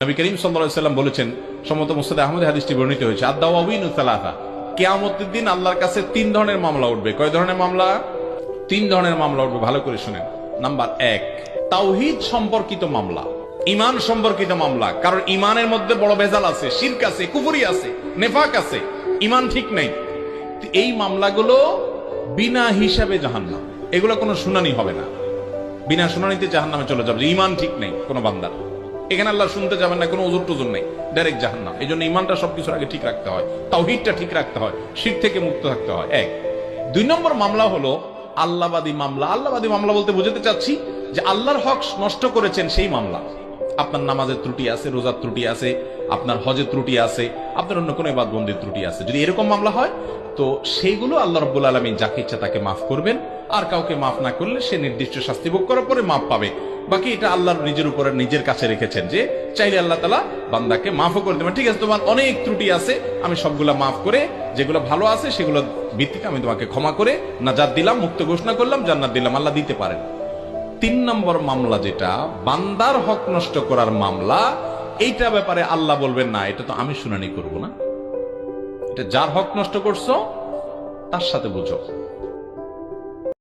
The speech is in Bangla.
নবী করিম সাল্লাল্লাহু আলাইহি ওয়াসাল্লাম বলেছেন, সম্ভবত মুসনাদ আহমদ হাদিসটি বর্ণিত হয়েছে, আদ-দাওয়াবিনু সালাসা, কিয়ামতের দিন আল্লাহর কাছে 3 ধরনের মামলা উঠবে। কয় ধরনের মামলা? 3 ধরনের মামলা উঠবে, ভালো করে শুনেন। নাম্বার 1, তাওহীদ সম্পর্কিত মামলা, ঈমান সম্পর্কিত মামলা। কারণ ঈমানের মধ্যে বড় ভেজাল আছে, শিরক আছে, কুফরি আছে, নেফাক আছে, ঈমান ঠিক নাই। এই মামলাগুলো বিনা হিসাবে জাহান্নাম, এগুলো কোনো শুনানি হবে না, বিনা শুনানিতে জাহান্নামে চলে যাবে। ঈমান ঠিক নাই কোন বান্দার, এখানে আল্লাহ শুনতে যাবেন না, কোনো ওজর টুজুর নেই, ডাইরেক্ট জাহান্নাম। এই জন্য ঈমানটা সবকিছুর আগে ঠিক রাখতে হয়, তাওহীদটা ঠিক রাখতে হয়, শিরক থেকে মুক্ত থাকতে হয়। 1। 2 নম্বর মামলা হলো আল্লাহবাদী মামলা। আল্লাহবাদী মামলা বলতে বোঝাতে চাচ্ছি যে আল্লাহর হক নষ্ট করেছেন সেই মামলা। আপনার নামাজের ত্রুটি আছে, রোজার ত্রুটি আছে, আপনার হজের ত্রুটি আছে, আপনার অন্য কোনো ইবাদতবন্দির ত্রুটি আছে, যদি এরকম মামলা হয় তো সেইগুলো আল্লাহ রাব্বুল আলামিন যাকে ইচ্ছা তাকে মাফ করবেন, আর কাউকে মাফ না করলে সে নির্দিষ্ট শাস্তি ভোগ করার পরে মাফ পাবে। বাকি এটা আল্লাহর নিজের উপরে নিজের কাছে রেখেছেন যে চাইলে আল্লাহ তাআলা বান্দাকে মাফও করে দেবেন। ঠিক আছে, তোমার অনেক ত্রুটি আছে, আমি সবগুলা মাফ করে যেগুলো ভালো আছে সেগুলো ভিত্তিতে আমি তোমাকে ক্ষমা করে নাজাত দিলাম, মুক্ত ঘোষণা করলাম, জান্নাত দিলাম। আল্লাহ দিতে পারেন। 3 নম্বর মামলা যেটা বান্দার হক নষ্ট করার মামলা, এইটা ব্যাপারে আল্লাহ বলবেন না, এটা তো আমি শুনানি করব না, এটা যার হক নষ্ট করছো তার সাথে বুঝো।